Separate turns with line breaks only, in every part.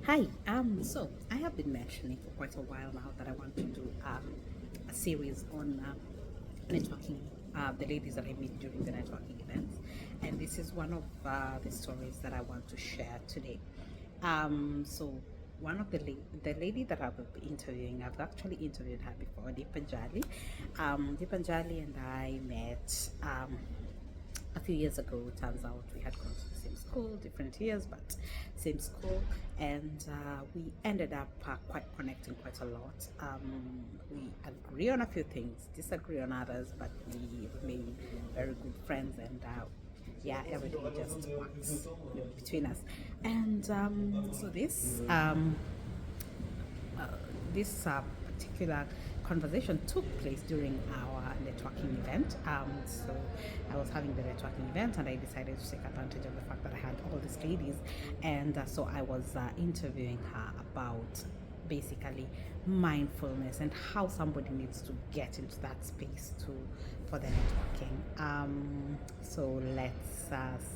Hi, so I have been mentioning for quite a while now that I want to do a series on networking, the ladies that I meet during the networking events, and this is one of the stories that I want to share today. So one of the lady that I will be interviewing, I've actually interviewed her before, Deepanjali. Deepanjali and I met. A few years ago. Turns out we had gone to the same school, different years, but same school, and we ended up quite connecting quite a lot. We agree on a few things, disagree on others, but we remain very good friends, and yeah, everything just works between us. And so this particular conversation took place during our networking event. So I was having the networking event and I decided to take advantage of the fact that I had all these ladies. And so I was interviewing her about basically mindfulness and how somebody needs to get into that space to for the networking. So let's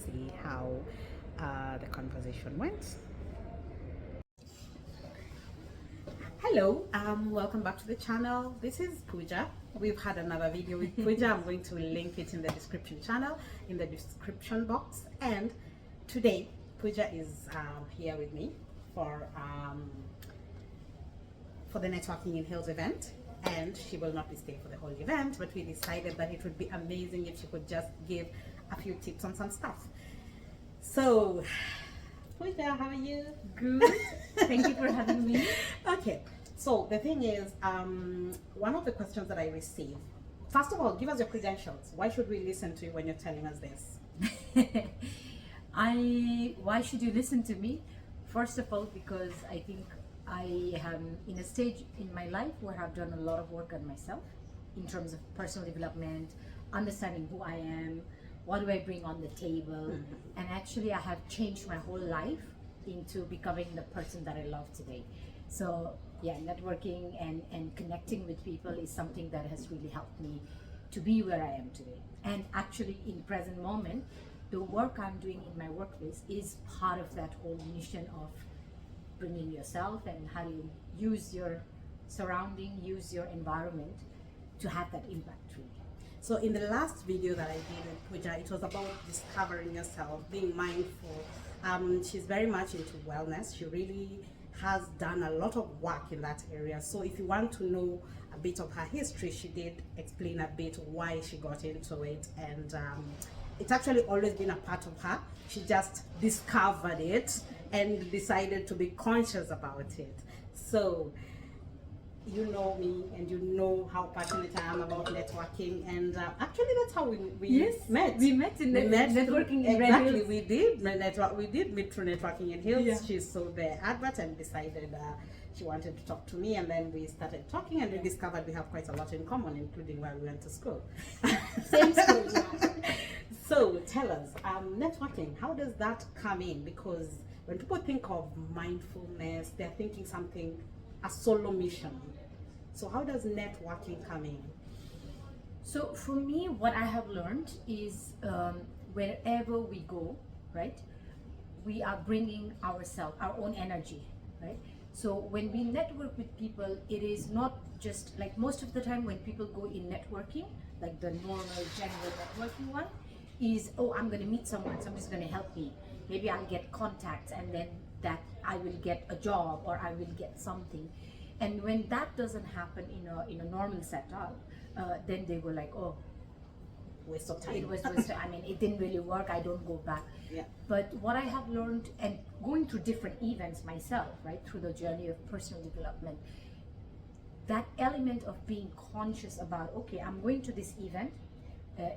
see how the conversation went. Hello, welcome back to the channel. This is Pooja. We've had another video with Pooja. I'm going to link it in the description channel, in the description box. And today, Pooja is here with me for the Networking in Hills event. And she will not be staying for the whole event, but we decided that it would be amazing if she could just give a few tips on some stuff. So, Pooja, how are you?
Good. Thank you for having me.
Okay, so the thing is, one of the questions that I receive, first of all, give us your credentials. Why should we listen to you when you're telling us this?
Why should you listen to me? First of all, because I think I am in a stage in my life where I've done a lot of work on myself in terms of personal development, understanding who I am, what do I bring on the table, and actually I have changed my whole life into becoming the person that I love today. So yeah, networking and connecting with people is something that has really helped me to be where I am today. And actually in present moment, the work I'm doing in my workplace is part of that whole mission of bringing yourself and how you use your surrounding, use your environment to have that impact really.
So in the last video that I did with Pooja, it was about discovering yourself, being mindful. She's very much into wellness. She really has done a lot of work in that area. So if you want to know a bit of her history, she did explain a bit why she got into it, and it's actually always been a part of her. She just discovered it and decided to be conscious about it. So you know me and you know how passionate I am about networking, and actually that's how we
Yes,
met.
we met in networking in Red
exactly.
Hills.
We did meet through networking in Hills.
Yeah.
She saw the advert and decided she wanted to talk to me, and then we started talking and we discovered we have quite a lot in common, including where we went to school.
Same school, yeah.
So tell us, networking, how does that come in? Because when people think of mindfulness, they're thinking something, a solo mission. So how does networking come in?
So for me, what I have learned is wherever we go, right, we are bringing ourselves, our own energy, right? So when we network with people, it is not just like most of the time when people go in networking, like the normal general networking one, is oh, I'm going to meet someone, somebody's going to help me. Maybe I'll get contacts and then that I will get a job or I will get something. And when that doesn't happen in a normal setup, then they go like, oh,
Waste of time.
it was I mean, it didn't really work. I don't go back.
Yeah.
But what I have learned and going through different events myself, right, through the journey of personal development, that element of being conscious about, okay, I'm going to this event.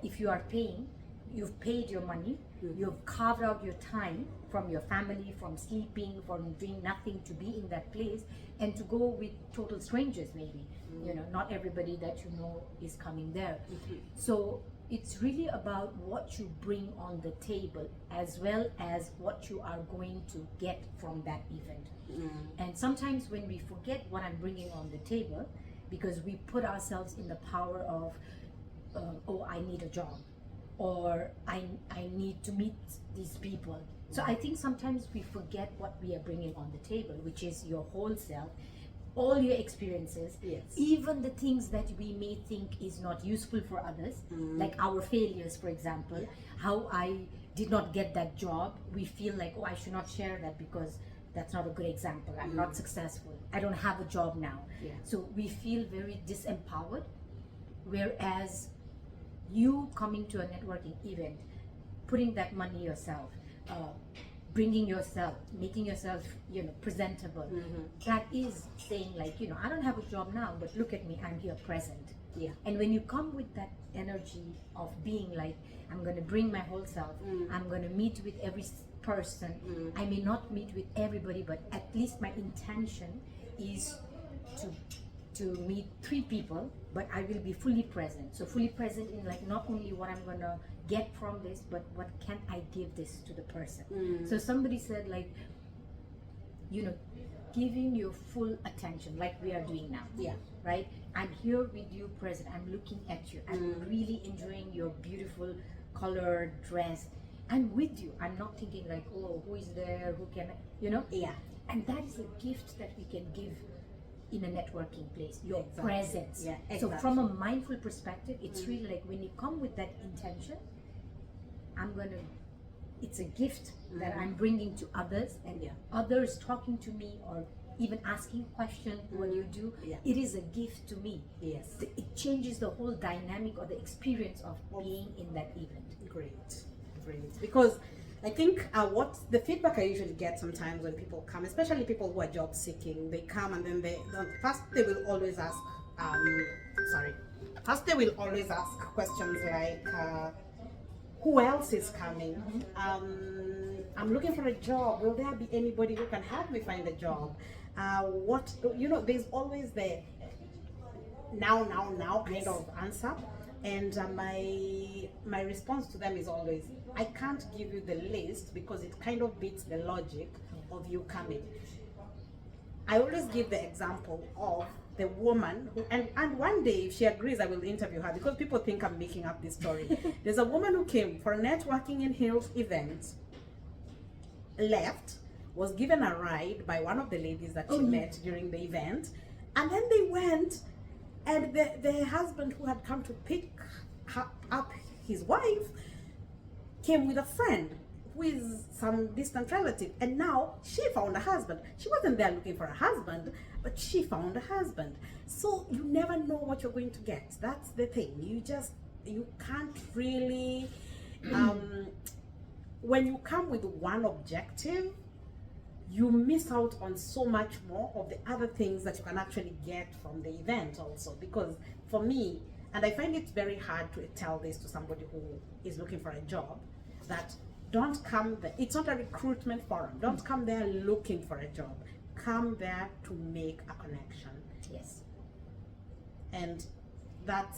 If you are paying, you've paid your money, you've carved out your time from your family, from sleeping, from doing nothing to be in that place, and to go with total strangers maybe. You know, not everybody that you know is coming there. So it's really about what you bring on the table as well as what you are going to get from that event. And sometimes when we forget what I'm bringing on the table, because we put ourselves in the power of oh, I need a job, or I need to meet these people, So I think sometimes we forget what we are bringing on the table, which is your whole self, all your experiences,
Yes.
even the things that we may think is not useful for others, like our failures, for example, how I did not get that job. We feel like, oh, I should not share that because that's not a good example. I'm not successful. I don't have a job now.
Yeah.
So we feel very disempowered. Whereas you coming to a networking event, putting that money yourself, bringing yourself, making yourself, presentable. That is saying like, I don't have a job now, but look at me, I'm here present.
Yeah.
And when you come with that energy of being like, I'm going to bring my whole self, I'm going to meet with every person. I may not meet with everybody, but at least my intention is to meet 3 people, but I will be fully present. So fully present in like not only what I'm gonna get from this, but what can I give this to the person. So somebody said like, giving your full attention like we are doing now.
Yeah.
Right? I'm here with you present. I'm looking at you. I'm really enjoying your beautiful colored dress. I'm with you. I'm not thinking like, oh, who is there? Who can,
Yeah.
And that is a gift that we can give in a networking place, your
Exactly.
presence.
Yeah,
So
exactly.
from a mindful perspective, it's really like when you come with that intention, it's a gift that I'm bringing to others, and others talking to me or even asking questions, what you do,
Yeah.
it is a gift to me.
Yes.
It changes the whole dynamic or the experience of being in that event.
Great. Because I think what the feedback I usually get sometimes when people come, especially people who are job seeking, they come and then first they will always ask questions like, who else is coming? I'm looking for a job. Will there be anybody who can help me find a job? There's always the now kind of answer. And my response to them is always, I can't give you the list because it kind of beats the logic of you coming. I always give the example of the woman who, and one day if she agrees I will interview her because people think I'm making up this story. There's a woman who came for a networking in Hills event, left, was given a ride by one of the ladies that she met during the event, and then they went, and the husband who had come to pick up his wife came with a friend who is some distant relative, and now she found a husband. She wasn't there looking for a husband, but she found a husband. So you never know what you're going to get. That's the thing. You can't really when you come with one objective, you miss out on so much more of the other things that you can actually get from the event also. Because for me, and I find it very hard to tell this to somebody who is looking for a job, that don't come there. It's not a recruitment forum. Don't come there looking for a job. Come there to make a connection.
Yes.
And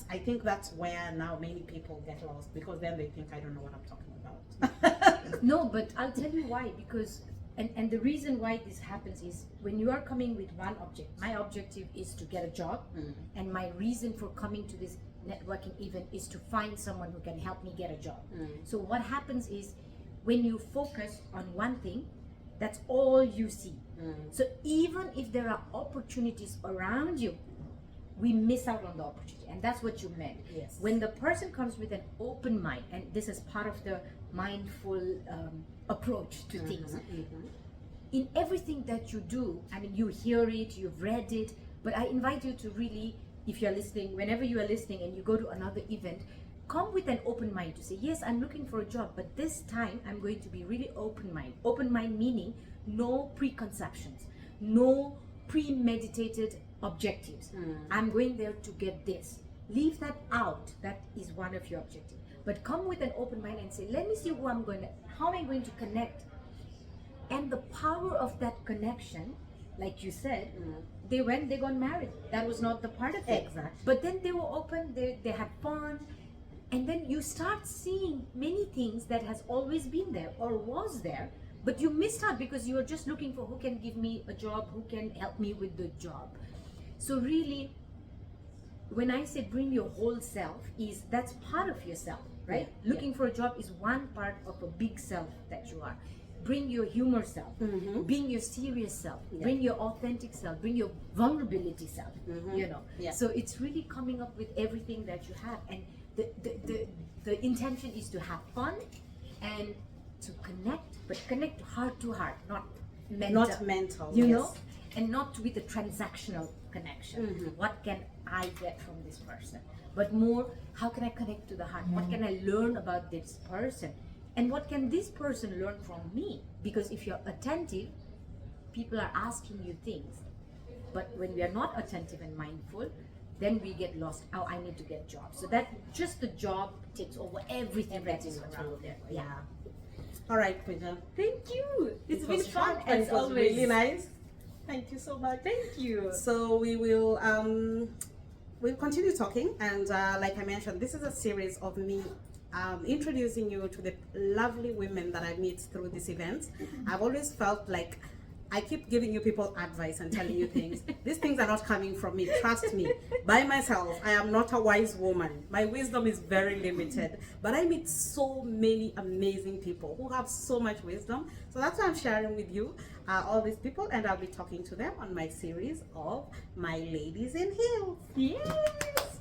I think that's where now many people get lost, because then they think I don't know what I'm talking about.
No, but I'll tell you why. Because and the reason why this happens is when you are coming with one object. My objective is to get a job, and my reason for coming to this networking event is to find someone who can help me get a job. So what happens is when you focus on one thing, that's all you see. So even if there are opportunities around you, we miss out on the opportunity, and that's what you meant.
Yes.
When the person comes with an open mind, and this is part of the mindful approach to things, in everything that you do, I mean, you hear it, you've read it, but I invite you to really, if you're listening, whenever you are listening and you go to another event, come with an open mind to say, yes, I'm looking for a job, but this time I'm going to be really open mind. Open mind meaning no preconceptions, no premeditated objectives. I'm going there to get this. Leave that out. That is one of your objectives. But come with an open mind and say, let me see how am I going to connect. And the power of that connection, like you said, they got married. That was not the part of it.
Exactly.
But then they were open, they had fun. And then you start seeing many things that has always been there or was there, but you missed out because you were just looking for who can give me a job, who can help me with the job. So really, when I say bring your whole self, that's part of yourself, right?
Yeah.
Looking for a job is one part of a big self that you are. bring your humor self, bring your serious self, bring your authentic self, bring your vulnerability self, you know.
Yeah.
So it's really coming up with everything that you have, and the intention is to have fun and to connect, but connect heart to heart, not mental.
Not mental,
you
yes.
know, and not with a transactional connection. What can I get from this person? But more, how can I connect to the heart? What can I learn about this person? And what can this person learn from me? Because if you're attentive, people are asking you things. But when we are not attentive and mindful, then we get lost. Oh, I need to get jobs. So that just the job takes over everything that is around there. Yeah.
All right, Pooja.
Thank you. It's
It
been
was
fun
and
as
it was
always.
really nice. Thank you so much.
Thank you.
So we'll continue talking, and like I mentioned, this is a series of me introducing you to the lovely women that I meet through this event. I've always felt like I keep giving you people advice and telling you things. These things are not coming from me. Trust me. By myself, I am not a wise woman. My wisdom is very limited. But I meet so many amazing people who have so much wisdom. So that's why I'm sharing with you all these people, and I'll be talking to them on my series of My Ladies in Heels.
Yes.